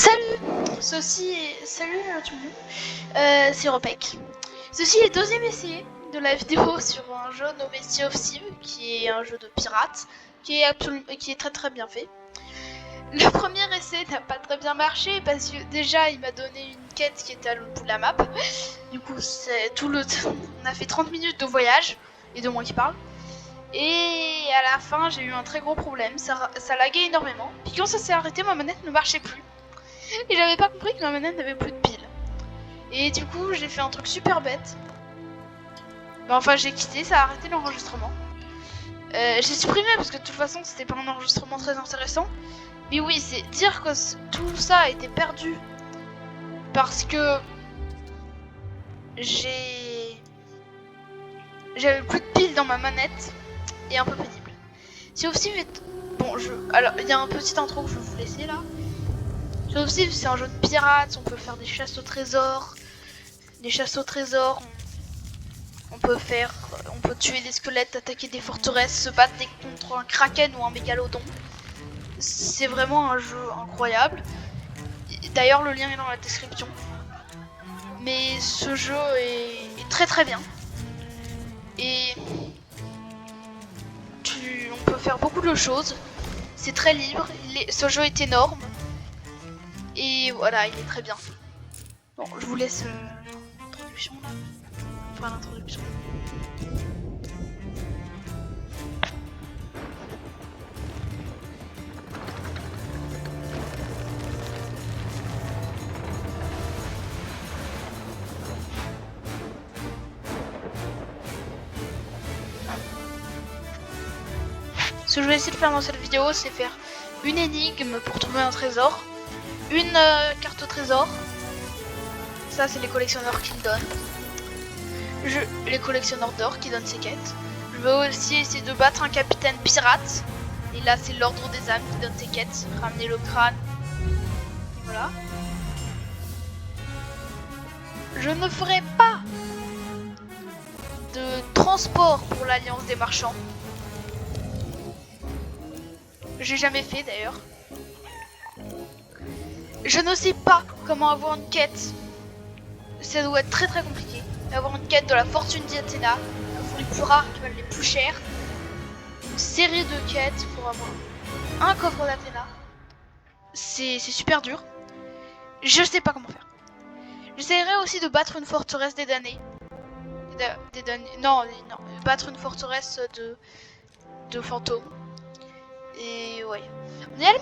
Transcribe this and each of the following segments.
Salut tout le monde, c'est Ropek. Ceci est le deuxième essai de la vidéo sur un jeu nommé Sea of Thieves, qui est un jeu de pirates, qui est très bien fait. Le premier essai n'a pas très bien marché parce que déjà il m'a donné une quête qui était à l'autre bout de la map. Du coup c'est tout le on a fait 30 minutes de voyage, et de moi qui parle. Et à la fin j'ai eu un très gros problème, ça laguait énormément. Puis quand ça s'est arrêté, ma manette ne marchait plus. Et j'avais pas compris que ma manette n'avait plus de piles. Et du coup j'ai fait un truc super bête. Bah, enfin j'ai quitté, ça a arrêté l'enregistrement. J'ai supprimé parce que de toute façon c'était pas un enregistrement très intéressant. Mais oui, c'est dire que tout ça a été perdu parce que j'avais plus de piles dans ma manette et un peu pénible. C'est aussi bon, alors il y a un petit intro que je vais vous laisser là. C'est aussi c'est un jeu de pirates, on peut faire des chasses au trésor, on peut tuer des squelettes, attaquer des forteresses, se battre contre un kraken ou un mégalodon. C'est vraiment un jeu incroyable. D'ailleurs le lien est dans la description. Mais ce jeu est très bien. Et on peut faire beaucoup de choses. C'est très libre. Ce jeu est énorme. Et voilà, il est très bien. Bon, je vous laisse l'introduction là. Enfin l'introduction. Ce que je vais essayer de faire dans cette vidéo, c'est faire une énigme pour trouver un trésor, une carte au trésor. Ça, c'est les collectionneurs qui le donnent. Les collectionneurs d'or qui donnent ces quêtes. Je vais aussi essayer de battre un capitaine pirate. Et là, c'est l'ordre des âmes qui donne ces quêtes. Ramener le crâne. Voilà. Je ne ferai pas de transport pour l'Alliance des marchands. J'ai jamais fait d'ailleurs. Je ne sais pas comment avoir une quête. Ça doit être très compliqué. Avoir une quête de la fortune d'Athéna, pour les plus rares qui valent les plus chers. Une série de quêtes pour avoir un coffre d'Athéna. C'est super dur. Je sais pas comment faire. J'essaierai aussi de battre une forteresse des damnés. Non, battre une forteresse de fantômes. Et ouais. Il y a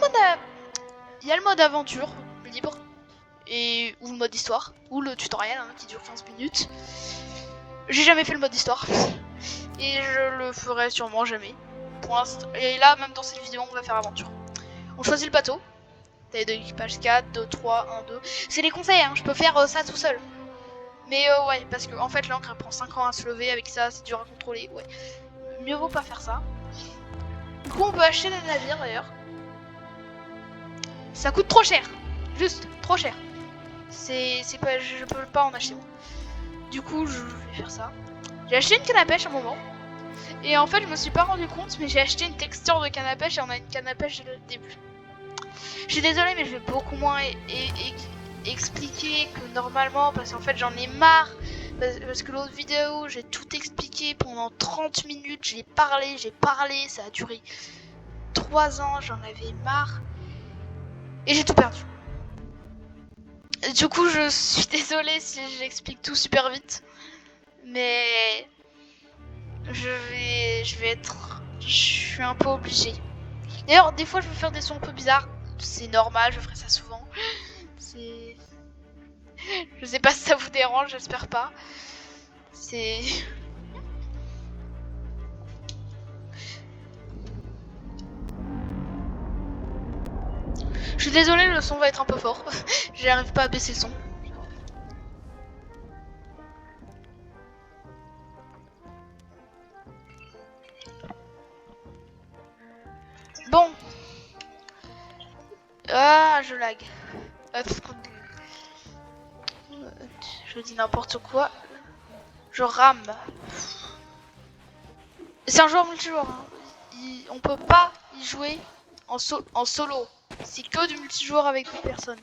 le mode aventure libre. Ou le mode histoire. Ou le tutoriel qui dure 15 minutes. J'ai jamais fait le mode histoire. Et je le ferai sûrement jamais. Pour l'instant. Et là, même dans cette vidéo, on va faire aventure. On choisit le bateau. Taille de l'équipage 4, 2, 3, 1, 2. C'est les conseils, je peux faire ça tout seul. Mais ouais, parce que en fait l'ancre elle prend 5 ans à se lever, avec ça c'est dur à contrôler, ouais. Mieux vaut pas faire ça. Du coup on peut acheter des navires d'ailleurs. Ça coûte trop cher. Juste trop cher. C'est pas. Je peux pas en acheter. Du coup je vais faire ça. J'ai acheté une canne à pêche à un moment. Et en fait je me suis pas rendu compte, mais j'ai acheté une texture de canne à pêche et on a une canne à pêche dès le début. Je suis désolée mais je vais beaucoup moins expliquer que normalement parce qu'en fait j'en ai marre. Parce que l'autre vidéo j'ai tout expliqué pendant 30 minutes, j'ai parlé, ça a duré 3 ans, j'en avais marre. Et j'ai tout perdu. Du coup je suis désolée si j'explique tout super vite. Mais je suis un peu obligée. D'ailleurs des fois je vais faire des sons un peu bizarres. C'est normal, je ferai ça souvent. Je sais pas si ça vous dérange, j'espère pas. Je suis désolée, le son va être un peu fort. J'arrive pas à baisser le son. Bon. Ah, je lag. Je dis n'importe quoi. Je rame. C'est un jeu multijoueur. On peut pas y jouer en solo. C'est que du multijoueur avec d'autres personnes.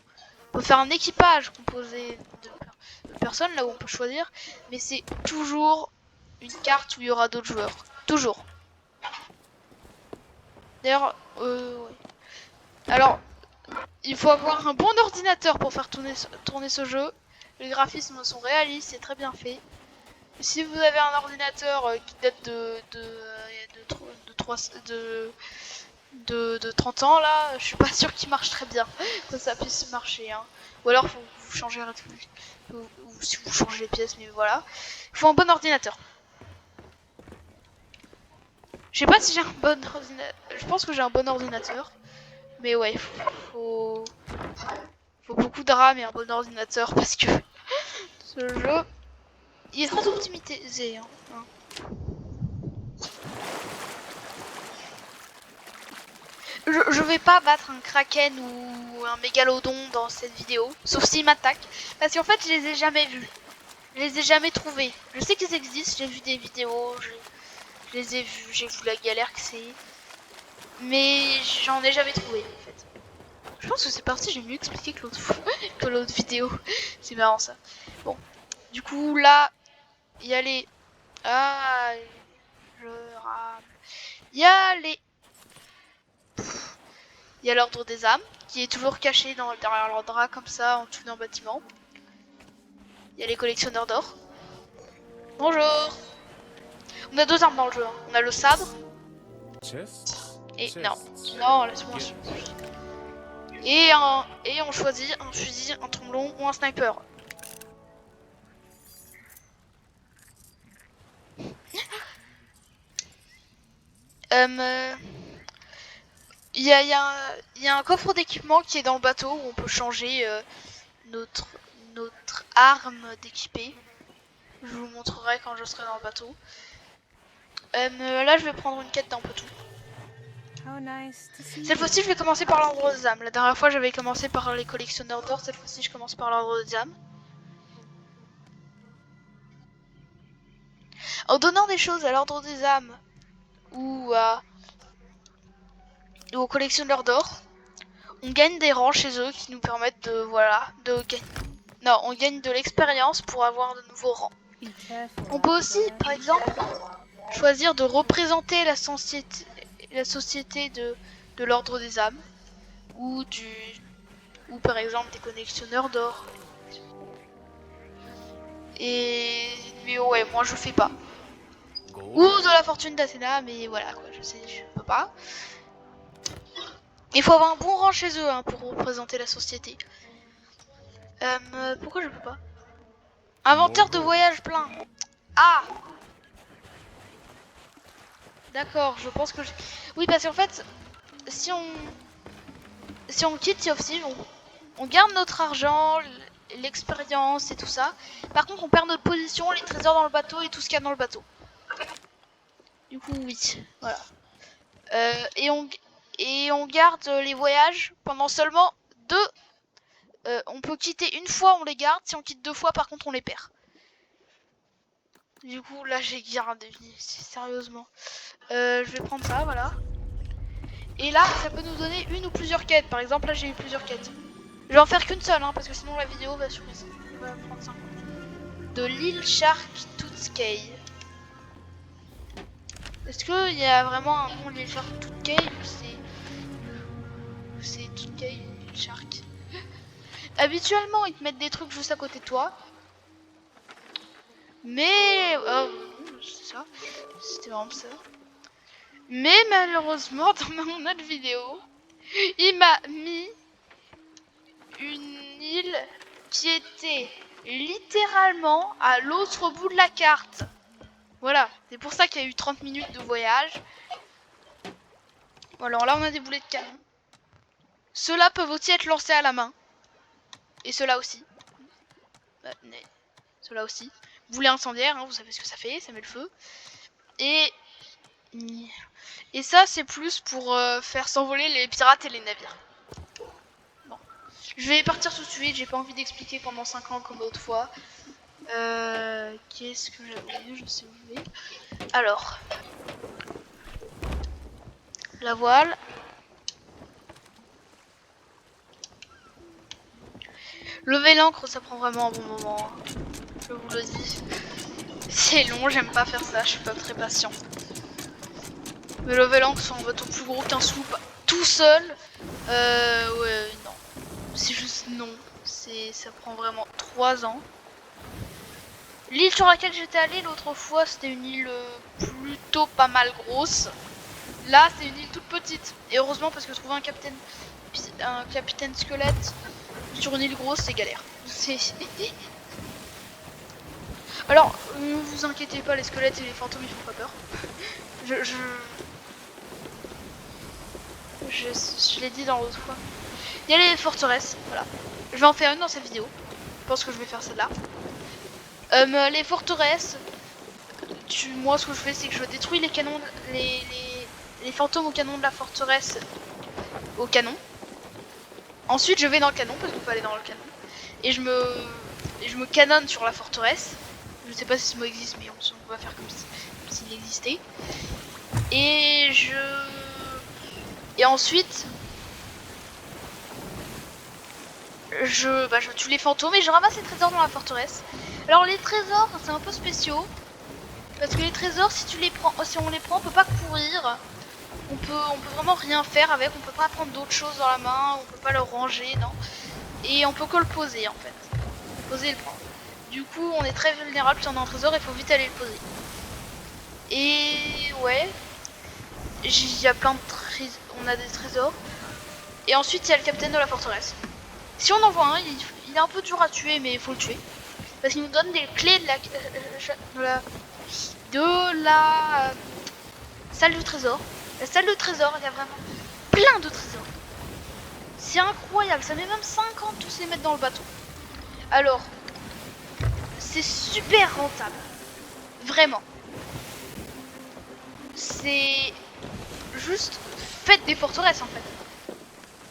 On peut faire un équipage composé de personnes, là où on peut choisir. Mais c'est toujours une carte où il y aura d'autres joueurs. Toujours. D'ailleurs, ouais. Alors, il faut avoir un bon ordinateur pour faire tourner ce jeu. Les graphismes sont réalistes, c'est très bien fait. Si vous avez un ordinateur qui date de 30 ans, là, je suis pas sûr qu'il marche très bien. Que ça puisse marcher. Hein. Ou alors, faut vous changer ou si vous changez les pièces, mais voilà. Il faut un bon ordinateur. Je sais pas si j'ai un bon ordinateur. Je pense que j'ai un bon ordinateur. Mais ouais, faut beaucoup de RAM et un bon ordinateur parce que ce jeu, il est très optimisé. Hein. Je vais pas battre un kraken ou un mégalodon dans cette vidéo, sauf s'il m'attaque. Parce qu'en fait, je les ai jamais vus. Je les ai jamais trouvés. Je sais qu'ils existent, j'ai vu des vidéos, je les ai vus, j'ai vu la galère que c'est. Mais j'en ai jamais trouvé en fait. Je pense que c'est parti, j'ai mieux expliqué que l'autre vidéo. C'est marrant ça. Bon, du coup là, il y a les... Ah, je rame. Il y a les... Il y a l'ordre des âmes, qui est toujours caché derrière leur drap comme ça, en dessous d'un bâtiment. Il y a les collectionneurs d'or. Bonjour. On a deux armes dans le jeu. Hein. On a le sabre. Et non, laisse-moi. Et on choisit un fusil, un tromblon ou un sniper. Il y a un coffre d'équipement qui est dans le bateau où on peut changer notre arme d'équipée. Je vous montrerai quand je serai dans le bateau. Là, je vais prendre une quête d'un peu tout. Cette fois-ci, je vais commencer par l'ordre des âmes. La dernière fois, j'avais commencé par les collectionneurs d'or. Cette fois-ci, je commence par l'ordre des âmes. En donnant des choses à l'ordre des âmes ou aux collectionneurs d'or, on gagne des rangs chez eux qui nous permettent de gagner. Non, on gagne de l'expérience pour avoir de nouveaux rangs. On peut aussi, par exemple, choisir de représenter la société de l'ordre des âmes ou par exemple des collectionneurs d'or. Mais ouais, moi je fais pas. Ou de la fortune d'Athéna, mais voilà quoi, je peux pas. Il faut avoir un bon rang chez eux hein, pour représenter la société. Pourquoi je peux pas? Inventaire de voyage plein. Ah, d'accord, je pense que... Oui, parce qu'en fait, si on quitte Sea of Thieves, on garde notre argent, l'expérience et tout ça. Par contre, on perd notre position, les trésors dans le bateau et tout ce qu'il y a dans le bateau. Du coup, oui, voilà. Et on garde les voyages pendant seulement 2. On peut quitter une fois, on les garde. Si on quitte 2 fois, par contre, on les perd. Du coup, là, j'ai gardé, sérieusement. Je vais prendre ça, voilà. Et là, ça peut nous donner une ou plusieurs quêtes. Par exemple, là, j'ai eu plusieurs quêtes. Je vais en faire qu'une seule, hein, parce que sinon la vidéo va prendre 5 minutes. De l'île Shark Toothcay. Est-ce qu'il y a vraiment un nom l'île Shark Toothcay ou c'est Toothcay Shark? Habituellement, ils te mettent des trucs juste à côté de toi. Mais... c'est ça. C'était vraiment ça. Mais malheureusement, dans mon autre vidéo, il m'a mis une île qui était littéralement à l'autre bout de la carte. Voilà, c'est pour ça qu'il y a eu 30 minutes de voyage. Alors là, on a des boulets de canon. Ceux-là peuvent aussi être lancés à la main. Et ceux-là aussi. Ceux-là aussi. Boulet incendiaire, hein, vous savez ce que ça fait, ça met le feu. Et ça, c'est plus pour faire s'envoler les pirates et les navires. Bon. Je vais partir tout de suite, j'ai pas envie d'expliquer pendant 5 ans comme l'autre fois. Qu'est-ce que j'ai oublié? Je sais où je vais. Alors. La voile. Lever l'encre, ça prend vraiment un bon moment. Hein. Je vous le dis. C'est long, j'aime pas faire ça, je suis pas très patient. Mais lever l'encre sur un bateau plus gros qu'un sloop tout seul, ouais, non. C'est juste non. Ça prend vraiment 3 ans. L'île sur laquelle j'étais allée l'autre fois, c'était une île plutôt pas mal grosse. Là, c'est une île toute petite. Et heureusement, parce que trouver un capitaine squelette sur une île grosse, c'est galère. Alors, ne vous inquiétez pas, les squelettes et les fantômes, ils font pas peur. Je l'ai dit dans l'autre fois. Il y a les forteresses, voilà. Je vais en faire une dans cette vidéo. Je pense que je vais faire celle-là. Les forteresses, moi ce que je fais, c'est que je détruis les canons, les fantômes au canon de la forteresse au canon. Ensuite, je vais dans le canon, parce qu'on peut aller dans le canon. Et je me canonne sur la forteresse. Je sais pas si ce mot existe, mais on va faire comme s'il existait. Et ensuite, je tue les fantômes et je ramasse les trésors dans la forteresse. Alors les trésors, c'est un peu spéciaux. Parce que les trésors, si on les prend, on peut pas courir. On peut vraiment rien faire avec. On peut pas prendre d'autres choses dans la main. On peut pas le ranger, non. Et on peut que le poser en fait. Poser et le prendre. Du coup, on est très vulnérable si on a un trésor. Il faut vite aller le poser. Et ouais. Il y a plein de trésors. On a des trésors. Et ensuite, il y a le capitaine de la forteresse. Si on en voit un, il est un peu dur à tuer, mais il faut le tuer. Parce qu'il nous donne des clés de la salle du trésor. La salle de trésor, il y a vraiment plein de trésors. C'est incroyable, ça met même 5 ans de tous les mettre dans le bateau. Alors, c'est super rentable. Vraiment. C'est juste faites des forteresses en fait.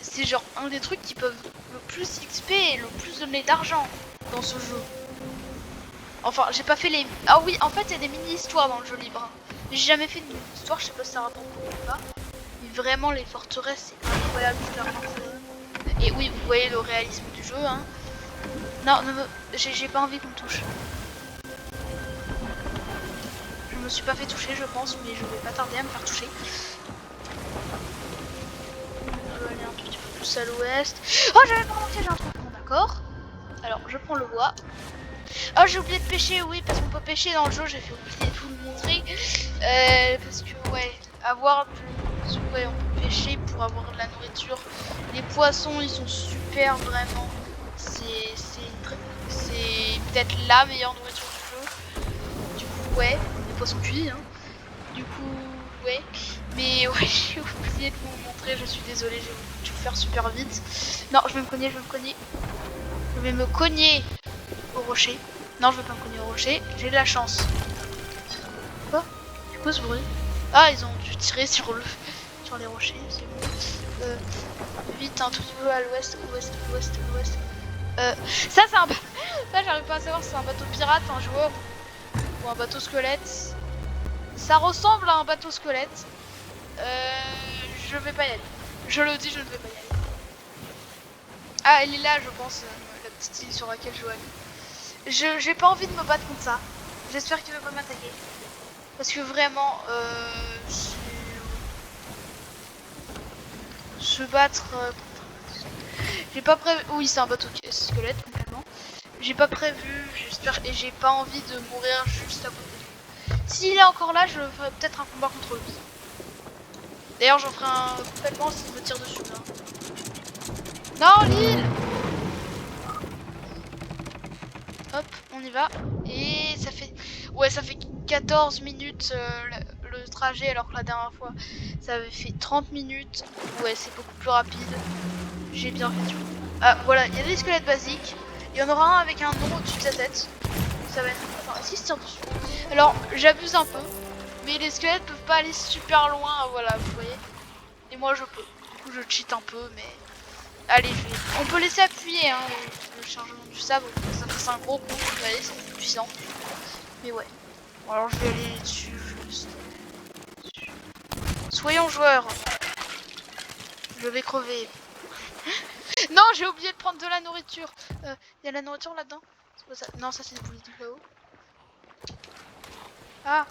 C'est genre un des trucs qui peuvent le plus XP et le plus donner d'argent dans ce jeu. Enfin, j'ai pas fait les... Ah oui, en fait, il y a des mini-histoires dans le jeu libre. J'ai jamais fait de mini-histoire, je sais pas si ça rapporte ou pas. Mais vraiment, les forteresses, c'est incroyable. Et oui, vous voyez le réalisme du jeu, hein. Non, j'ai pas envie qu'on me touche. Je me suis pas fait toucher, je pense, mais je vais pas tarder à me faire toucher. Je vais aller un petit peu plus à l'ouest. Oh, j'avais pas remarqué, j'ai un truc. Bon, d'accord. Alors, je prends le bois. Oh, j'ai oublié de pêcher, oui, parce qu'on peut pêcher dans le jeu, j'ai fait oublier de vous le montrer. Parce que, ouais, ouais, on peut pêcher pour avoir de la nourriture. Les poissons, ils sont super, vraiment. C'est peut-être la meilleure nourriture du jeu. Du coup, ouais, les poissons cuits, hein. Du coup, ouais. Mais, ouais, j'ai oublié de vous le montrer, je suis désolée, j'ai voulu tout faire super vite. Non, je vais me cogner. Je vais me cogner au rocher. Non, je vais pas me cogner au rocher. J'ai de la chance. Quoi? C'est quoi ce bruit? Ah, ils ont dû tirer sur les rochers. C'est bon. Vite, un tout petit peu à l'ouest. Ça, c'est un... Ça, j'arrive pas à savoir si c'est un bateau pirate, un joueur ou un bateau squelette. Ça ressemble à un bateau squelette. Je vais pas y aller. Je le dis, je ne vais pas y aller. Ah, elle est là, je pense, la petite île sur laquelle je dois aller. J'ai pas envie de me battre contre ça. J'espère qu'il va pas m'attaquer. Parce que vraiment, se battre j'ai pas prévu. Oui, c'est un bateau squelette complètement. J'ai pas prévu, j'espère, et j'ai pas envie de mourir juste à côté de lui. S'il est encore là, je ferai peut-être un combat contre lui. D'ailleurs, j'en ferai un complètement s'il me tire dessus là. Non, l'île! Hop, on y va. Et ça fait... Ouais, ça fait 14 minutes le trajet, alors que la dernière fois, ça avait fait 30 minutes. Ouais, c'est beaucoup plus rapide. J'ai bien fait du coup. Ah, voilà, il y a des squelettes basiques. Il y en aura un avec un nom au-dessus de sa tête. Ça va être... Attends, est-ce qu'il se tire dessus? Alors, j'abuse un peu. Mais les squelettes peuvent pas aller super loin, voilà, vous voyez. Et moi, je peux. Du coup, je cheat un peu, mais... Allez, on peut laisser appuyer, hein, le chargement du sabre. Ça fait un gros coup, vous voyez, c'est puissant. Mais ouais. Bon, alors, je vais aller dessus, juste. Soyons joueurs. Je vais crever. Non, j'ai oublié de prendre de la nourriture. Y a la nourriture là-dedans? Ça... Non, ça c'est des poulies du là-haut. Ah.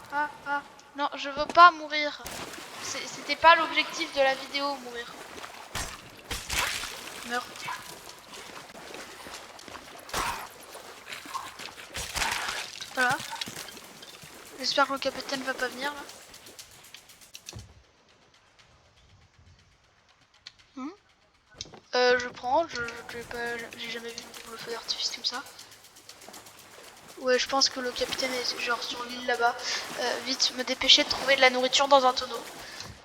Non, je veux pas mourir. C'était pas l'objectif de la vidéo, mourir. Meurs. Voilà. J'espère que le capitaine va pas venir là. Je prends, j'ai jamais vu le feu d'artifice comme ça. Ouais, je pense que le capitaine est genre sur l'île là-bas. Vite, me dépêcher de trouver de la nourriture dans un tonneau.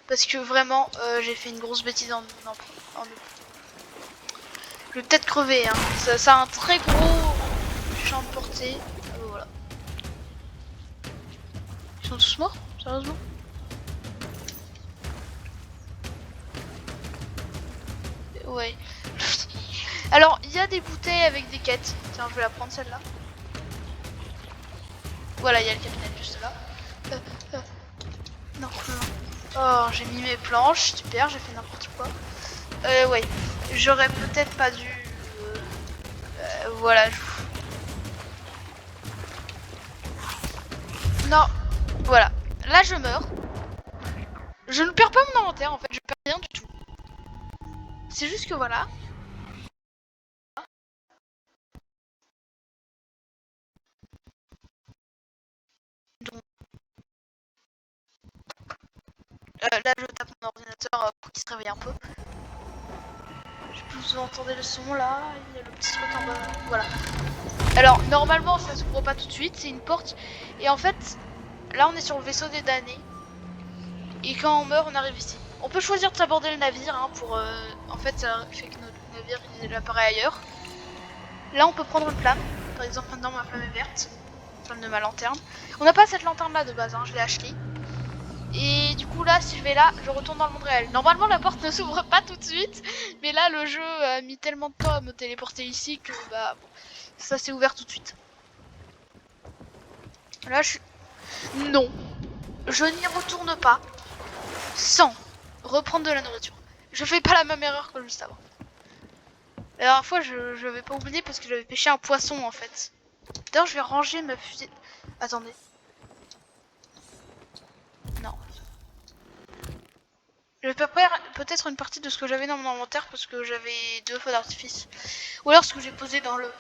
Parce que vraiment, j'ai fait une grosse bêtise en je vais peut-être crever, hein. Ça a un très gros champ de portée. Voilà. Ils sont tous morts? Sérieusement? Ouais. Alors, il y a des bouteilles avec des quêtes. Tiens, je vais la prendre celle-là. Voilà, il y a le capitaine juste là. Non. Oh, j'ai mis mes planches. Super, j'ai fait n'importe quoi. Ouais. J'aurais peut-être pas dû... voilà. Non. Voilà. Là, je meurs. Je ne perds pas mon inventaire, en fait. Je perds rien du tout. C'est juste que voilà. Donc, là, je tape mon ordinateur pour qu'il se réveille un peu. Je sais plus si vous entendez le son là. Il y a le petit truc en bas. Voilà. Alors, normalement, ça s'ouvre pas tout de suite. C'est une porte. Et en fait, là, on est sur le vaisseau des damnés. Et quand on meurt, on arrive ici. On peut choisir de s'aborder le navire hein, pour... en fait, ça fait que notre navire il apparaît ailleurs. Là, on peut prendre une flamme. Par exemple, maintenant, ma flamme est verte. Flamme de ma lanterne. On n'a pas cette lanterne là de base, hein, je l'ai achetée. Et du coup, là, si je vais là, je retourne dans le monde réel. Normalement, la porte ne s'ouvre pas tout de suite. Mais là, le jeu a mis tellement de temps à me téléporter ici que bah, ça s'est ouvert tout de suite. Là, je suis... Non. Je n'y retourne pas sans reprendre de la nourriture. Je fais pas la même erreur que juste avant. La dernière fois, je vais pas oublier parce que j'avais pêché un poisson en fait. D'ailleurs, je vais ranger ma fusée. Attendez. Non. Je vais peut-être une partie de ce que j'avais dans mon inventaire parce que j'avais 2 feux d'artifice. Ou alors ce que j'ai posé dans le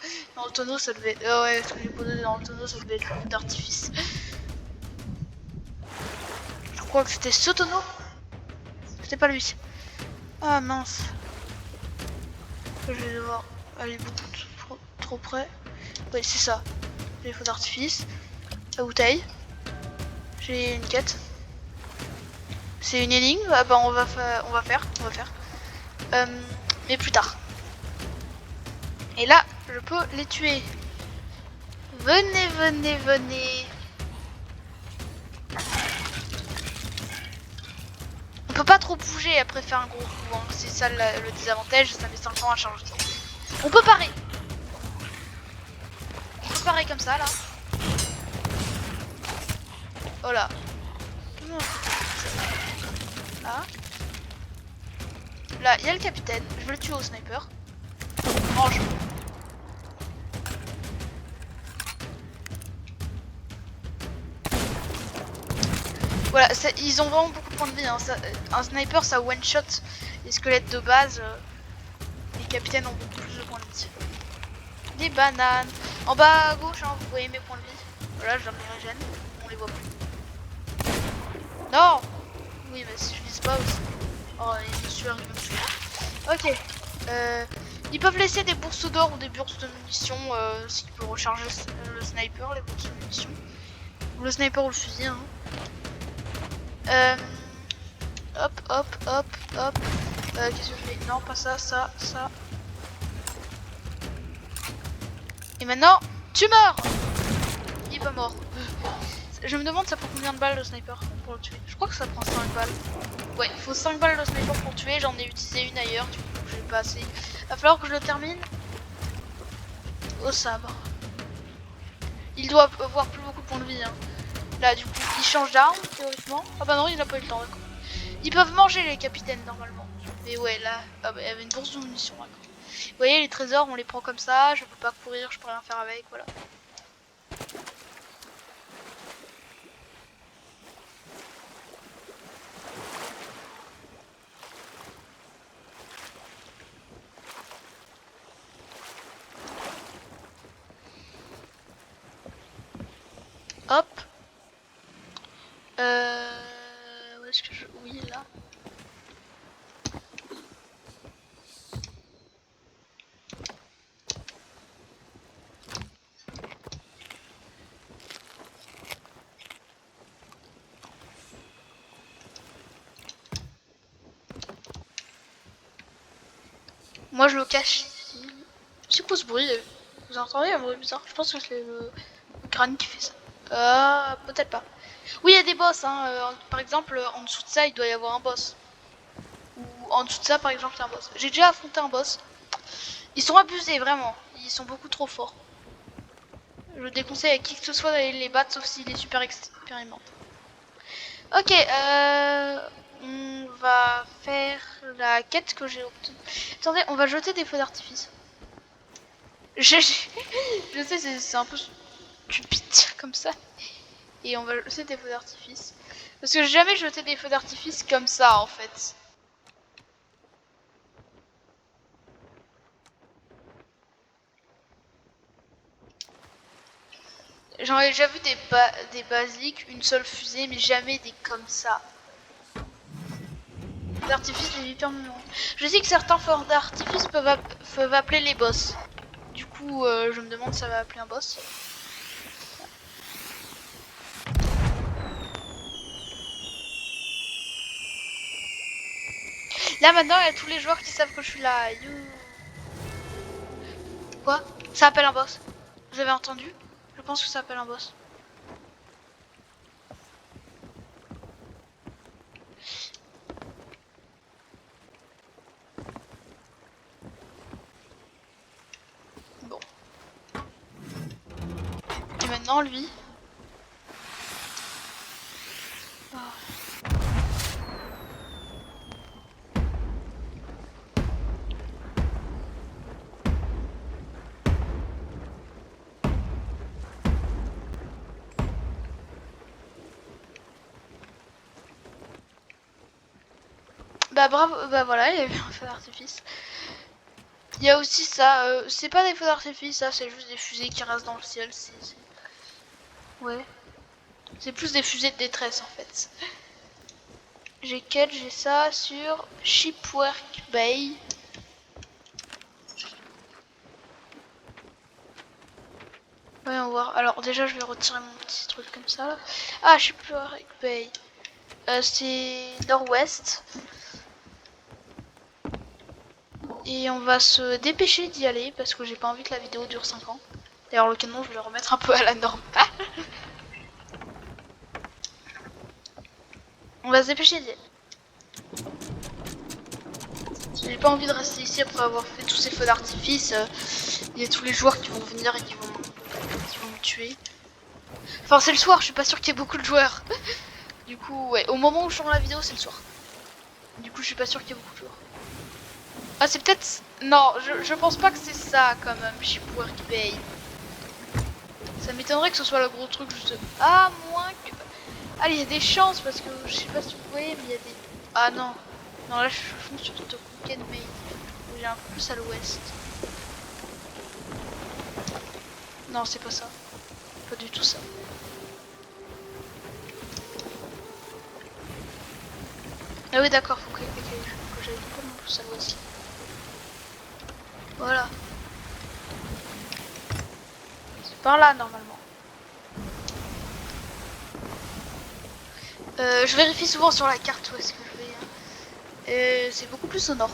tonneau, ça devait. Ouais, ce que j'ai posé dans le tonneau, ça devait être le feu d'artifice. Je crois que c'était ce tonneau. C'était pas lui. Ah mince. Je vais devoir aller beaucoup trop près. Oui, c'est ça. Les feux d'artifice. La bouteille. J'ai une quête. C'est une énigme. Ah bah on va faire. Mais plus tard. Et là, je peux les tuer. Venez. On peut pas trop bouger après faire un gros coup. Hein. C'est ça le désavantage. Ça met 5 ans à charger. On peut parer. Pareil comme ça là. Oh là. Là, il y a le capitaine. Je vais le tuer au sniper. Mange. Voilà, ils ont vraiment beaucoup de points de vie. Hein. Un sniper, ça one shot les squelettes de base. Les capitaines ont beaucoup plus de points de vie. Des bananes. En bas à gauche, hein, vous voyez mes points de vie. Voilà, je les régène. On les voit plus. Non. Oui, mais si je vise pas aussi. Oh, il me suit, il me suit. Ok. Ils peuvent laisser des bourses d'or ou des bourses de munitions s'ils peuvent recharger le sniper, les bourses de munitions. Ou le sniper ou le fusil. Hein. Hop. Qu'est-ce que je fais? Non, pas ça. Et maintenant, tu meurs! Il est pas mort. Je me demande ça prend combien de balles le sniper pour le tuer. Je crois que ça prend 5 balles. Ouais, il faut 5 balles le sniper pour le tuer. J'en ai utilisé une ailleurs, du coup j'ai pas assez. Va falloir que je le termine au sabre. Il doit avoir plus beaucoup de points de vie. Hein. Là, du coup, il change d'arme théoriquement. Ah bah non, il a pas eu le temps, d'accord. Ils peuvent manger les capitaines normalement. Mais ouais, là, ah bah, il y avait une bourse de munitions. Vous voyez, les trésors, on les prend comme ça, je peux pas courir, je peux rien faire avec, voilà. Hop. Où est-ce que je... Oui, là. Moi, je le cache ici. C'est quoi ce bruit? Vous entendez un bruit bizarre? Je pense que c'est le crâne qui fait ça. Peut-être pas. Oui, il y a des boss, hein. Par exemple, en dessous de ça, il doit y avoir un boss. Ou en dessous de ça, par exemple, il y a un boss. J'ai déjà affronté un boss. Ils sont abusés, vraiment. Ils sont beaucoup trop forts. Je déconseille à qui que ce soit d'aller les battre, sauf s'il est super expérimenté. Ok, on va faire la quête que j'ai obtenue. Attendez, on va jeter des feux d'artifice. Je sais, c'est un peu stupide comme ça. Et on va jeter des feux d'artifice. Parce que j'ai jamais jeté des feux d'artifice comme ça, en fait. J'en ai déjà vu des basiques, une seule fusée, mais jamais des comme ça. Feux d'artifice, c'est hyper mignon. Je sais que certains feux d'artifice peuvent appeler les boss. Du coup, je me demande si ça va appeler un boss. Là, maintenant, il y a tous les joueurs qui savent que je suis là. You. Quoi? Ça appelle un boss. Vous avez entendu? Je pense que ça appelle un boss. Bon. Et maintenant, lui. Oh. Bah bravo, bah voilà, il y avait un feu d'artifice. Il y a aussi ça, c'est pas des feux d'artifice, ça c'est juste des fusées qui restent dans le ciel. Ouais. C'est plus des fusées de détresse en fait. J'ai ça sur Shipwreck Bay. Voyons voir. Alors déjà je vais retirer mon petit truc comme ça là. Ah, Shipwreck Bay. C'est nord-ouest. Et on va se dépêcher d'y aller parce que j'ai pas envie que la vidéo dure 5 ans. D'ailleurs le canon je vais le remettre un peu à la norme. On va se dépêcher d'y aller. J'ai pas envie de rester ici après avoir fait tous ces feux d'artifice. Il y a tous les joueurs qui vont venir et qui vont me tuer. Enfin c'est le soir, je suis pas sûr qu'il y ait beaucoup de joueurs. Du coup ouais, au moment où je tourne la vidéo c'est le soir. Du coup je suis pas sûr qu'il y ait beaucoup de joueurs. Ah c'est peut-être... Non, je pense pas que c'est ça quand même, Shipwreck Bay. Ça m'étonnerait que ce soit le gros truc juste... Ah moins que... Ah il y a des chances parce que je sais pas si vous voyez mais il y a des... Ah non. Non là je fonce sur Token Bay. J'ai un peu plus à l'ouest. Non c'est pas ça. Pas du tout ça. Ah oui d'accord, faut que j'aille pas non plus à l'ouest. Voilà. C'est par là normalement. Je vérifie souvent sur la carte où est-ce que je vais. C'est beaucoup plus au nord.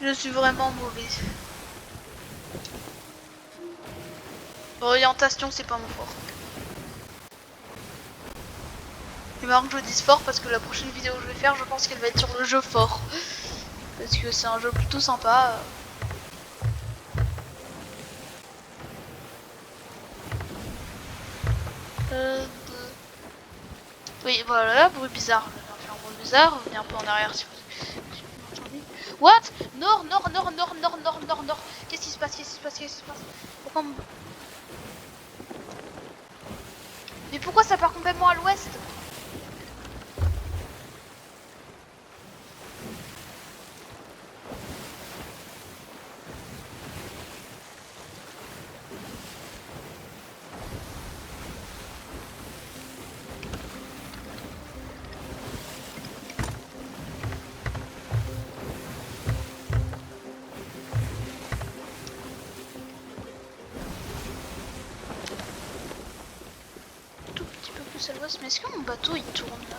Je suis vraiment mauvais. Orientation, c'est pas mon fort. C'est marrant que je dise fort parce que la prochaine vidéo que je vais faire, je pense qu'elle va être sur le jeu fort. Parce que c'est un jeu plutôt sympa. Oui, voilà, bruit bizarre. Je vais faire un bruit bizarre. Revenez un peu en arrière si vous m'entendez. What? Nord, nord, nord, nord, nord, nord, nord, nord. Qu'est-ce qui se passe? Qu'est-ce qui se passe? Qu'est-ce qui se passe? Pourquoi on... Mais pourquoi ça part complètement à l'ouest? À l'ouest, mais est-ce que mon bateau il tourne là?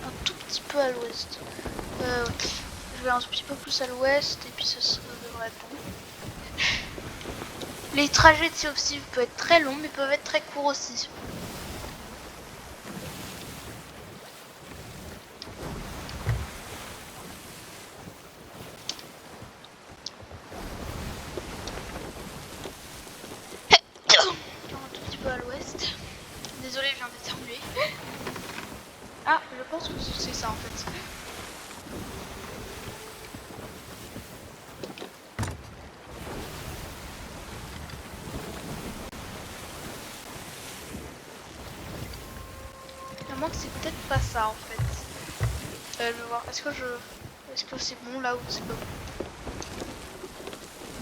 Un tout petit peu à l'ouest. Ouais. Je vais un tout petit peu plus à l'ouest et puis ça devrait être bon. Les trajets de Sea of Thieves peuvent être très longs mais peuvent être très courts aussi. À l'ouest. Désolé, je viens d'éternuer. Ah, je pense que c'est ça en fait. À moins que c'est peut-être pas ça en fait. Je vais voir. Est-ce que c'est bon là ou c'est pas bon?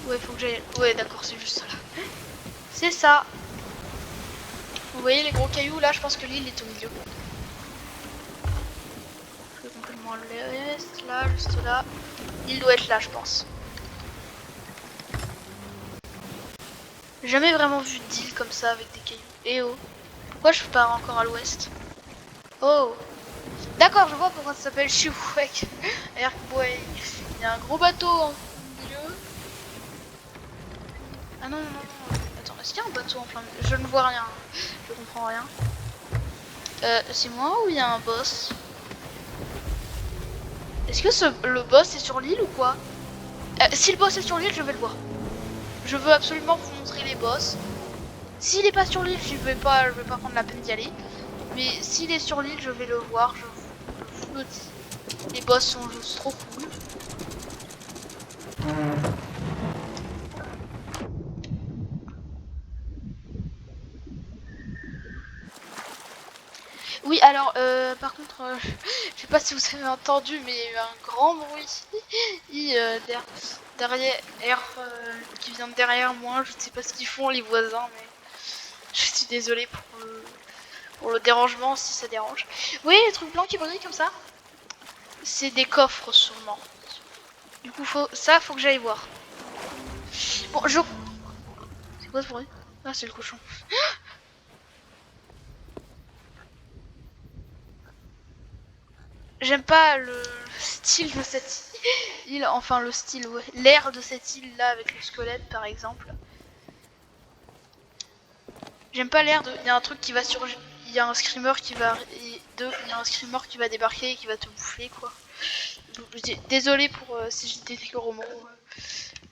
Ouais, faut que j'aille. Ouais, d'accord, c'est juste ça là. C'est ça. Vous voyez les gros cailloux là, je pense que l'île est au milieu. Je vais complètement à l'est, là, juste là. L'île doit être là, je pense. J'ai jamais vraiment vu d'île comme ça avec des cailloux. Eh oh. Pourquoi je pars encore à l'ouest? Oh. D'accord, je vois pourquoi ça s'appelle Shipwreck. Ouais, il y a un gros bateau en milieu. Ah non, non, non. Attends, est-ce qu'il y a un bateau en plein milieu? Je ne vois rien. Je comprends rien. C'est moi ou il y a un boss? Est-ce que le boss est sur l'île ou quoi? Si le boss est sur l'île, je vais le voir. Je veux absolument vous montrer les boss. S'il est pas sur l'île, je vais pas prendre la peine d'y aller. Mais s'il est sur l'île, je vais le voir. Je vous le dis. Les boss sont juste trop cool. Oui, alors, par contre, je sais pas si vous avez entendu, mais il y a eu un grand bruit derrière, qui vient de derrière moi. Je ne sais pas ce qu'ils font les voisins, mais je suis désolée pour le dérangement, si ça dérange. Oui, les trucs blancs qui brillent comme ça, c'est des coffres sûrement. Du coup, faut que j'aille voir. Bon, c'est quoi ce bruit? Ah, c'est le cochon. J'aime pas le style de cette île, enfin le style, ouais, l'air de cette île là avec le squelette par exemple. J'aime pas l'air de. Il y a un truc qui va sur. Il y a un screamer qui va. Il y a un screamer qui va débarquer et qui va te bouffer quoi. Désolé pour si j'étais des gros mots.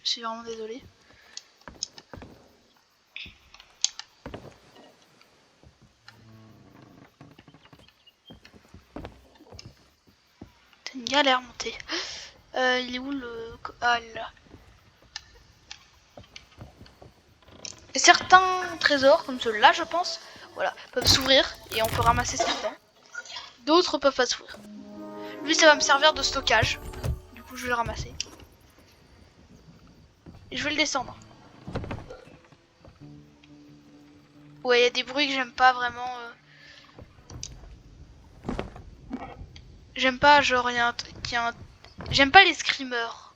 Je suis vraiment désolé. C'est une galère à monter. Il est où le. Ah là. Et certains trésors, comme ceux-là je pense, voilà, peuvent s'ouvrir et on peut ramasser ça dedans. D'autres peuvent pas s'ouvrir. Lui ça va me servir de stockage. Du coup je vais le ramasser. Et je vais le descendre. Ouais, il y a des bruits que j'aime pas vraiment. J'aime pas, genre, il y a un... J'aime pas les screamers.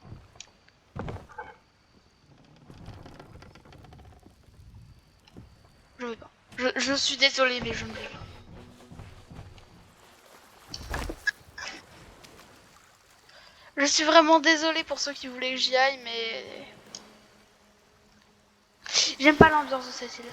Je veux pas. Je suis désolée, mais je ne vais pas. Je suis vraiment désolée pour ceux qui voulaient que j'y aille, mais... J'aime pas l'ambiance de cette île.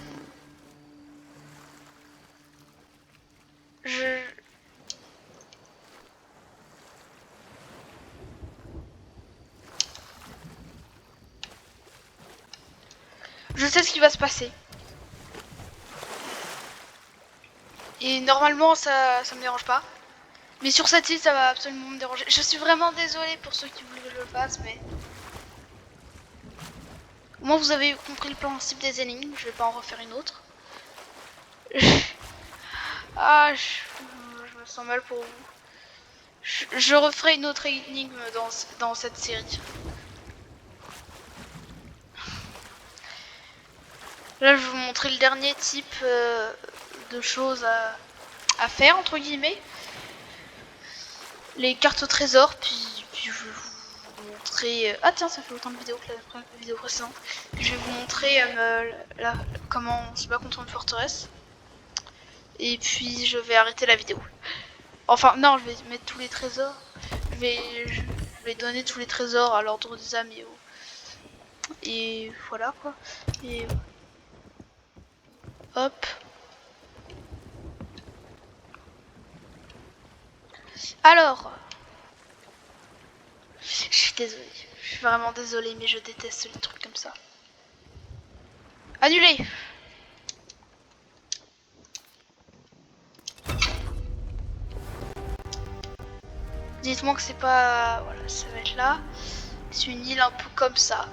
Je sais ce qui va se passer. Et normalement, ça me dérange pas. Mais sur cette île, ça va absolument me déranger. Je suis vraiment désolée pour ceux qui voulaient que je le fasse, mais... Au moins, vous avez compris le principe des énigmes. Je vais pas en refaire une autre. Ah, je me sens mal pour vous. Je referai une autre énigme dans cette série. Là, je vais vous montrer le dernier type de choses à faire, entre guillemets. Les cartes au trésor, puis je vais vous montrer... Ah tiens, ça fait autant de vidéos que la vidéo précédente. Puis je vais vous montrer comment on se bat contre une forteresse. Et puis je vais arrêter la vidéo. Enfin, non, je vais mettre tous les trésors. Je vais donner tous les trésors à l'ordre des amis. Et voilà quoi. Et hop. Alors, je suis désolée. Je suis vraiment désolée, mais je déteste les trucs comme ça. Annulé. Dites-moi que c'est pas... Voilà, ça va être là. C'est une île un peu comme ça.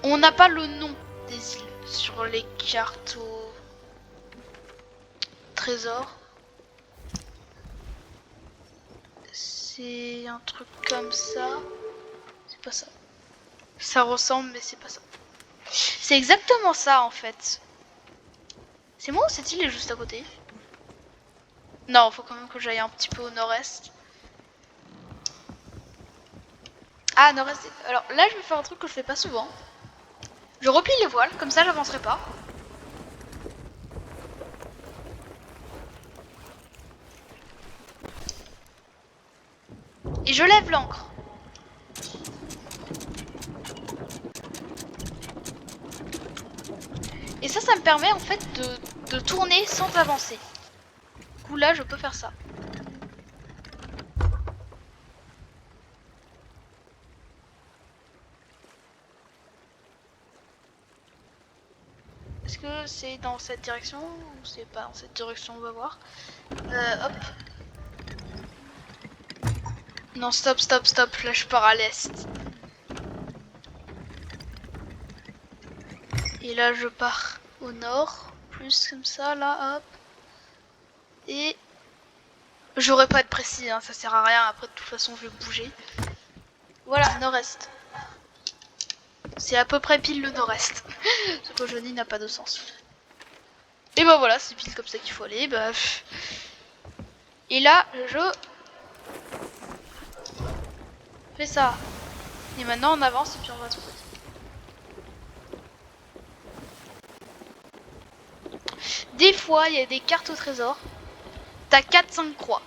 On n'a pas le nom des îles sur les cartes au trésor. C'est un truc comme ça. C'est pas ça. Ça ressemble, mais c'est pas ça. C'est exactement ça en fait. C'est moi ou cette île est juste à côté? Non, faut quand même que j'aille un petit peu au nord-est. Ah, nord-est. Alors là, je vais faire un truc que je fais pas souvent. Je replie les voiles, comme ça j'avancerai pas. Et je lève l'ancre. Et ça me permet en fait de tourner sans avancer. Du coup là, je peux faire ça. Est-ce que c'est dans cette direction ou c'est pas dans cette direction? On va voir. Hop. Non, stop, stop, stop. Là, je pars à l'est. Et là, je pars au nord. Plus comme ça, là, hop. Et j'aurais pas être précis, hein, ça sert à rien. Après, de toute façon, je vais bouger. Voilà, nord-est. C'est à peu près pile le nord-est. Ce que je dis n'a pas de sens. Et bah voilà, c'est pile comme ça qu'il faut aller. Bah... Et là, je fais ça. Et maintenant, on avance et puis on va trouver. Des fois, il y a des cartes au trésor. T'as 4-5 croix.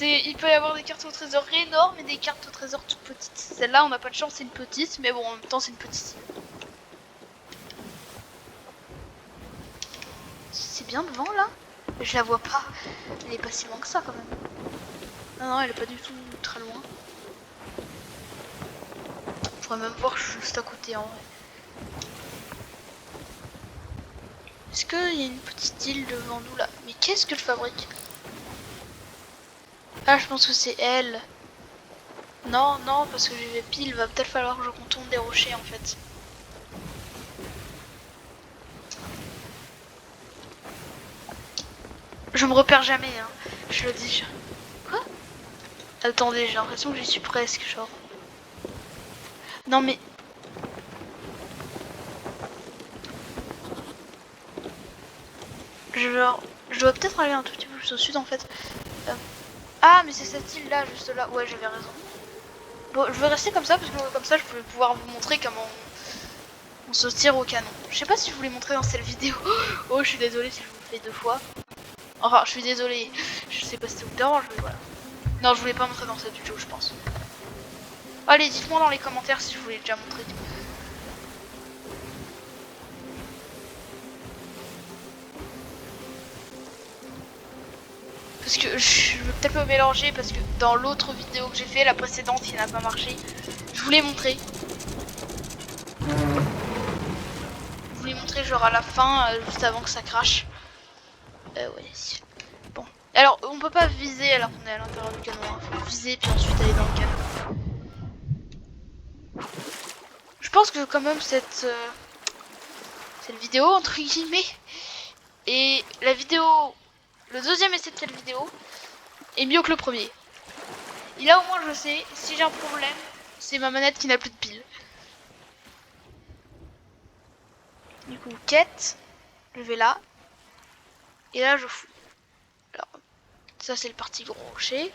Il peut y avoir des cartes au trésor énormes et des cartes au trésor toutes petites. Celle-là, on n'a pas de chance, c'est une petite, mais bon, en même temps, c'est une petite. C'est bien devant là? Je la vois pas. Elle est pas si loin que ça quand même. Non, non, elle est pas du tout très loin. Je pourrais même voir, je suis juste à côté en vrai. Est-ce qu'il y a une petite île devant nous là? Mais qu'est-ce que je fabrique? Ah, je pense que c'est elle. Non, non, parce que j'y vais pile, va peut-être falloir que je contourne des rochers en fait. Je me repère jamais, hein. Je le dis. Quoi? Attendez, j'ai l'impression que j'y suis presque, genre. Non mais... Je dois peut-être aller un tout petit peu plus au sud en fait. Ah, mais c'est cette île là, juste là. Ouais, j'avais raison. Bon, je vais rester comme ça parce que comme ça je peux pouvoir vous montrer comment on se tire au canon. Je sais pas si je vous l'ai montré dans cette vidéo. Oh, je suis désolée si je vous le fais 2 fois. Enfin, je suis désolée. Je sais pas si ça vous dérange, mais voilà. Non, je voulais pas montrer dans cette vidéo, je pense. Allez, dites-moi dans les commentaires si je vous l'ai déjà montré. Parce que je vais peut-être me mélanger parce que dans l'autre vidéo que j'ai fait, la précédente qui n'a pas marché, je vous l'ai montré. Je vous l'ai montré genre à la fin, juste avant que ça crache. Ouais. Bon. Alors, on peut pas viser alors qu'on est à l'intérieur du canon. Hein. Faut viser puis ensuite aller dans le canon. Je pense que quand même cette vidéo entre guillemets et la vidéo, le deuxième essai de cette vidéo est mieux que le premier. Et là au moins je sais, si j'ai un problème, c'est ma manette qui n'a plus de pile. Du coup, quête, je vais là. Et là je fous. Alors, ça c'est le parti gros rocher.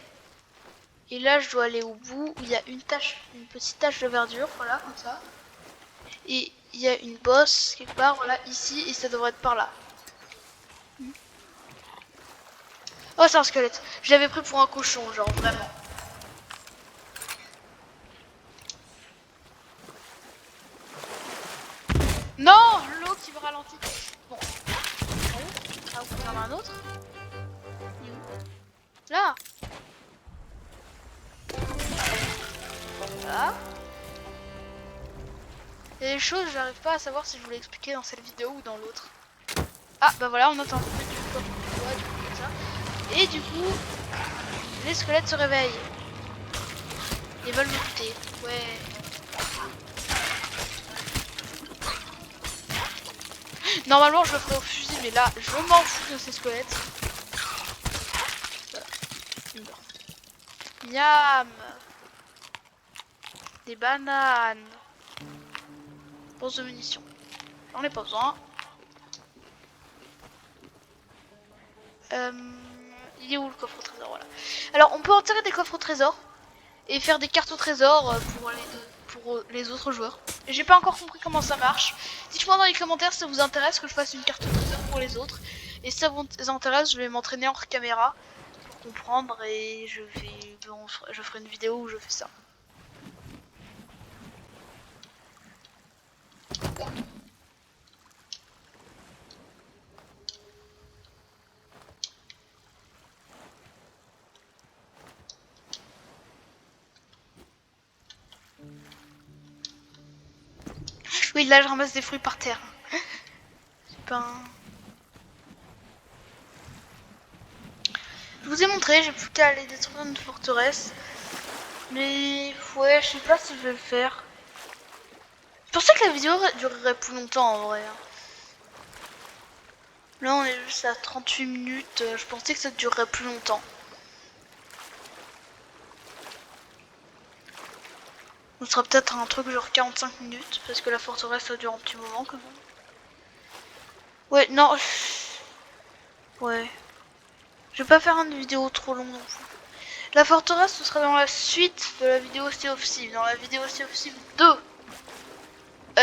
Et là je dois aller au bout où il y a une petite tache de verdure, voilà, comme ça. Et il y a une bosse quelque part, voilà, ici, et ça devrait être par là. Oh, c'est un squelette. Je l'avais pris pour un cochon, genre, vraiment. Non, l'eau qui me ralentit. Bon. Ah, il y en a un autre. Il est où? Là. Là. Il y a des choses, j'arrive pas à savoir si je voulais expliquer dans cette vidéo ou dans l'autre. Ah, bah voilà, on entend un peu du coup comme ça. Et du coup, les squelettes se réveillent. Ils veulent me buter. Ouais. Normalement, je le ferai au fusil, mais là, je m'en fous de ces squelettes. Voilà. Miam. Des bananes. Pose de munitions. J'en ai pas besoin. Il est où le coffre au trésor? Voilà. Alors, on peut en tirer des coffres au trésor et faire des cartes au trésor pour les autres joueurs. J'ai pas encore compris comment ça marche. Dites-moi dans les commentaires si ça vous intéresse que je fasse une carte au trésor pour les autres. Et si ça vous intéresse, je vais m'entraîner hors caméra pour comprendre et je ferai une vidéo où je fais ça. Oui, là je ramasse des fruits par terre. C'est pas un... Je vous ai montré, j'ai plus qu'à aller détruire une forteresse. Mais ouais, je sais pas si je vais le faire. Je pensais que la vidéo durerait plus longtemps en vrai. Là on est juste à 38 minutes, je pensais que ça durerait plus longtemps. Ce sera peut-être un truc genre 45 minutes, parce que la forteresse ça dure un petit moment quand même. Ouais, non. Ouais. Je vais pas faire une vidéo trop longue non plus. La forteresse ce sera dans la suite de la vidéo Sea of Thieves. Dans la vidéo Sea of Thieves 2.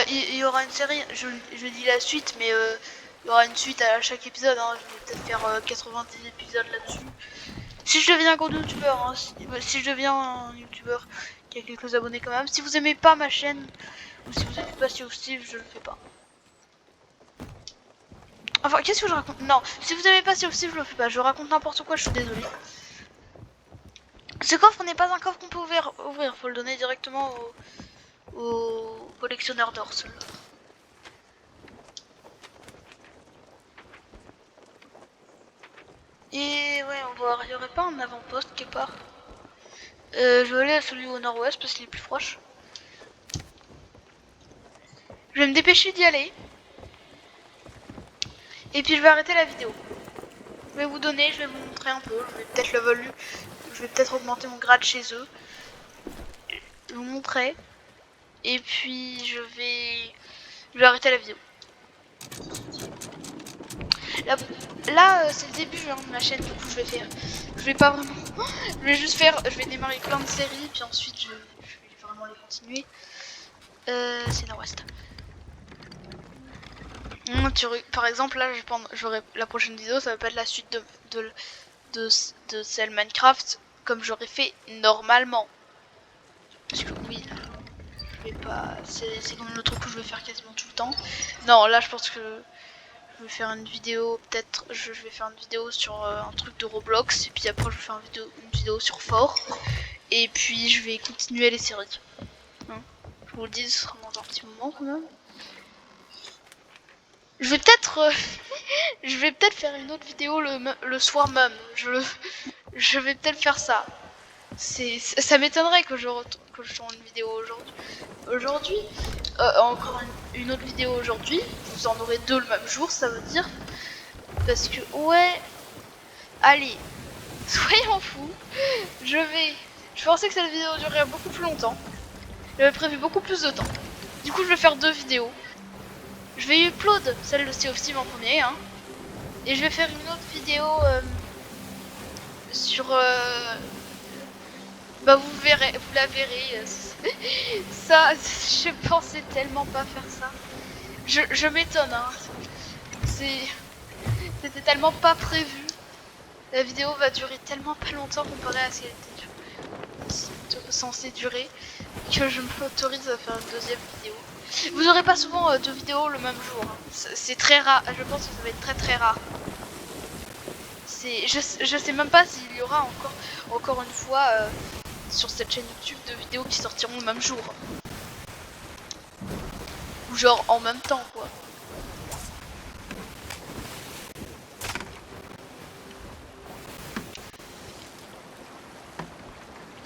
Il y aura une série, je dis la suite, mais il y aura une suite à chaque épisode. Hein. Je vais peut-être faire 90 épisodes là-dessus. Si je deviens un gros youtubeur, hein, si je deviens un youtubeur qui a quelques abonnés quand même. Si vous aimez pas ma chaîne, ou si vous aimez pas Sea of Thieves, je le fais pas. Enfin, qu'est-ce que je raconte? Non, si vous aimez pas Sea of Thieves, je le fais pas. Je raconte n'importe quoi, je suis désolée. Ce coffre n'est pas un coffre qu'on peut ouvrir. Faut le donner directement au collectionneur d'or, celui-là. Et ouais, on va voir, il y aurait pas un avant-poste quelque part. Je vais aller à celui au nord-ouest parce qu'il est plus proche. Je vais me dépêcher d'y aller. Et puis je vais arrêter la vidéo. Je vais vous donner, je vais vous montrer un peu. Je vais peut-être je vais peut-être augmenter mon grade chez eux. Je vais vous montrer. Et puis je vais arrêter la vidéo. Là c'est le début hein, de ma chaîne, du coup je vais pas vraiment, je vais démarrer plein de séries, puis ensuite je vais vraiment les continuer. C'est nord-ouest. Par exemple là, j'aurai la prochaine vidéo, ça va pas être la suite de celle Minecraft comme j'aurais fait normalement. Parce que oui, là, je vais pas, c'est comme le truc que je vais faire quasiment tout le temps. Non, là je pense que je vais faire une vidéo, peut-être je vais faire une vidéo sur un truc de Roblox et puis après je vais faire une vidéo sur Fort et puis je vais continuer les séries. Hein, je vous le dis, ce sera dans un petit moment quand même. Je vais peut-être Je vais peut-être faire une autre vidéo le soir même. Je vais peut-être faire ça. Ça m'étonnerait que que je tourne une vidéo aujourd'hui. Encore une autre vidéo aujourd'hui. Vous en aurez deux le même jour, ça veut dire. Parce que, ouais. Allez, soyons fous. Je pensais que cette vidéo durerait beaucoup plus longtemps. J'avais prévu beaucoup plus de temps. Du coup, je vais faire deux vidéos. Je vais upload celle de Sea of Thieves en premier, hein. Et je vais faire une autre vidéo sur... Bah vous la verrez. Ça, je pensais tellement pas faire ça. Je m'étonne, hein. C'était tellement pas prévu. La vidéo va durer tellement pas longtemps comparé à ce qu'elle était censée durer que je m'autorise à faire une deuxième vidéo. Vous aurez pas souvent deux vidéos le même jour. Hein. C'est très rare. Je pense que ça va être très très rare. Je sais même pas s'il y aura encore une fois sur cette chaîne YouTube de vidéos qui sortiront le même jour. Ou genre en même temps quoi.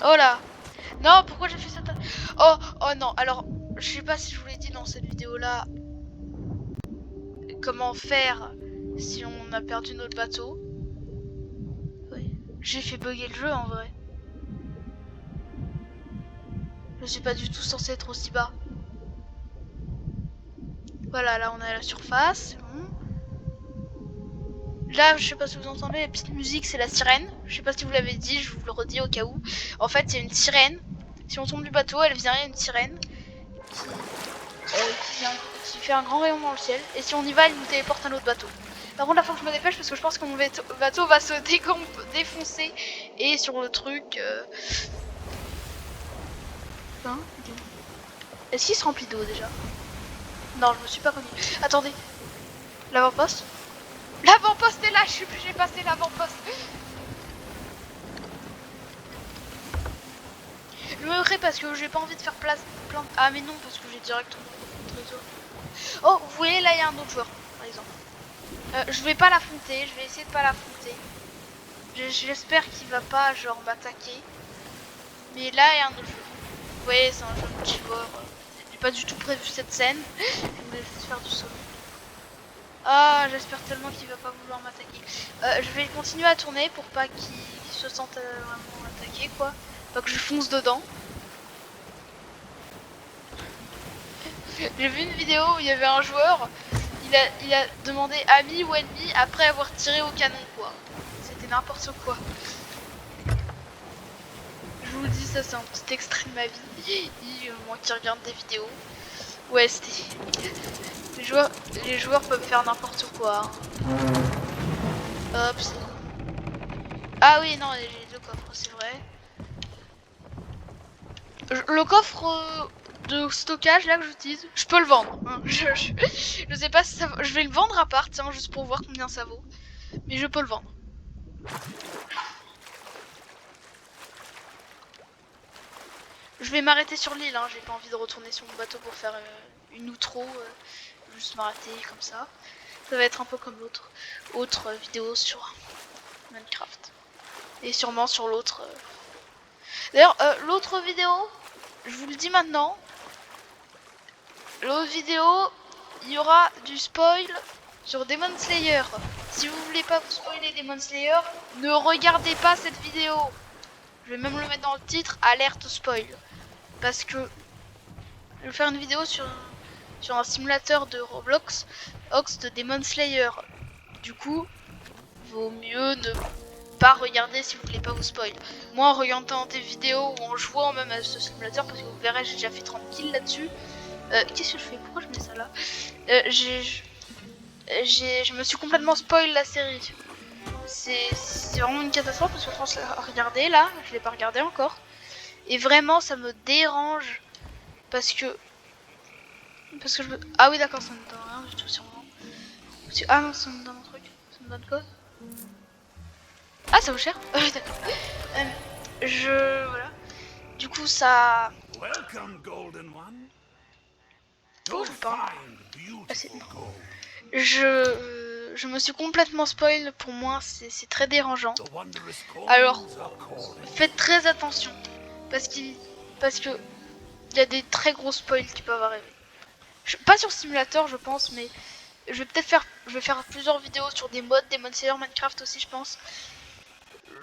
Oh là. Non, pourquoi j'ai fait ça? Oh non, alors je sais pas si je vous l'ai dit dans cette vidéo là. Comment faire si on a perdu notre bateau. Oui. J'ai fait bugger le jeu en vrai. Je suis pas du tout censé être aussi bas. Voilà, là on est à la surface. Bon. Là, je sais pas si vous entendez, la petite musique, c'est la sirène. Je sais pas si vous l'avez dit, je vous le redis au cas où. En fait, il y a une sirène. Si on tombe du bateau, elle vient, il y a une sirène qui fait un grand rayon dans le ciel. Et si on y va, elle nous téléporte à un autre bateau. Par contre, là, faut que je me dépêche parce que je pense que mon bateau va se défoncer. Et sur le truc... Hein, est-ce qu'il se remplit d'eau déjà? Non, je me suis pas remis. Attendez. L'avant-poste? L'avant-poste est là, j'ai passé l'avant-poste. Je me ferai parce que j'ai pas envie de faire plein de... Ah mais non, parce que j'ai directement le trésor. Oh, vous voyez, là il y a un autre joueur, par exemple. Je vais pas l'affronter, je vais essayer de pas l'affronter. J'espère qu'il va pas genre m'attaquer. Mais là il y a un autre joueur. Vous voyez, c'est un jeune petit joueur. J'ai pas du tout prévu cette scène. Je voulais juste faire du solo. Ah, j'espère tellement qu'il va pas vouloir m'attaquer. Je vais continuer à tourner pour pas qu'il se sente vraiment attaqué, quoi. Pas que je fonce dedans. J'ai vu une vidéo où il y avait un joueur, il a demandé ami ou ennemi après avoir tiré au canon, quoi. C'était n'importe quoi. Je vous le dis, ça c'est un petit extrait de ma vie. Moi qui regarde des vidéos. Ouais, c'était... Les joueurs peuvent faire n'importe quoi. Hein. Hop. Ah oui, non, j'ai deux coffres, c'est vrai. Le coffre de stockage là que j'utilise, je peux le vendre. Hein. Je sais pas si ça vaut. Je vais le vendre à part, tiens, juste pour voir combien ça vaut. Mais je peux le vendre. Je vais m'arrêter sur l'île, hein. J'ai pas envie de retourner sur mon bateau pour faire une outro. Juste m'arrêter comme ça. Ça va être un peu comme l'autre vidéo sur Minecraft. Et sûrement sur l'autre. D'ailleurs, l'autre vidéo, je vous le dis maintenant. L'autre vidéo, il y aura du spoil sur Demon Slayer. Si vous voulez pas vous spoiler Demon Slayer, ne regardez pas cette vidéo. Je vais même le mettre dans le titre, alerte spoil. Parce que je vais faire une vidéo sur un simulateur de Roblox, Ox de Demon Slayer. Du coup, vaut mieux ne pas regarder si vous voulez pas vous spoil. Moi, en regardant des vidéos ou en jouant même à ce simulateur, parce que vous verrez, j'ai déjà fait 30 kills là-dessus. Qu'est-ce que je fais? Pourquoi je mets ça là? Je me suis complètement spoil la série. C'est vraiment une catastrophe parce que je pense regarder là, je l'ai pas regardé encore. Et vraiment ça me dérange parce que je me... Ah oui d'accord, ça me donne rien du tout sûrement. Ah non, ça me donne un truc. Ça me donne quoi? Ah ça vaut cher. D'accord. Voilà. Du coup ça... Oh je parle. Ah, c'est... je me suis complètement spoil. Pour moi, c'est très dérangeant. Alors, faites très attention. Parce que il y a des très gros spoils qui peuvent arriver. Pas sur simulateur, je pense, mais je vais faire plusieurs vidéos sur des mods, des modes Sailor Minecraft aussi, je pense.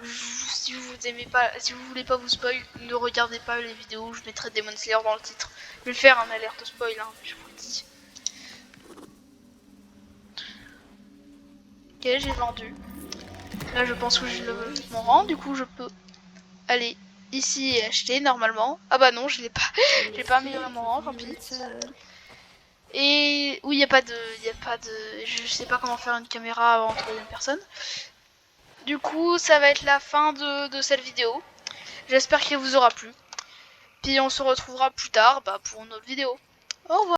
Si vous aimez pas, si vous voulez pas vous spoil, ne regardez pas les vidéos. Je mettrai Demon Slayer dans le titre. Je vais faire un alerte spoil, hein, je vous le dis. Ok, j'ai vendu. Là, je pense que j'ai mon rang. Du coup, je peux aller ici et acheter normalement. Ah bah non, je l'ai pas. J'ai pas amélioré mon rang, tant pis. Et oui, il y a pas de, je sais pas comment faire une caméra en troisième personne. Du coup, ça va être la fin de cette vidéo. J'espère qu'elle vous aura plu. Puis on se retrouvera plus tard pour une autre vidéo. Au revoir.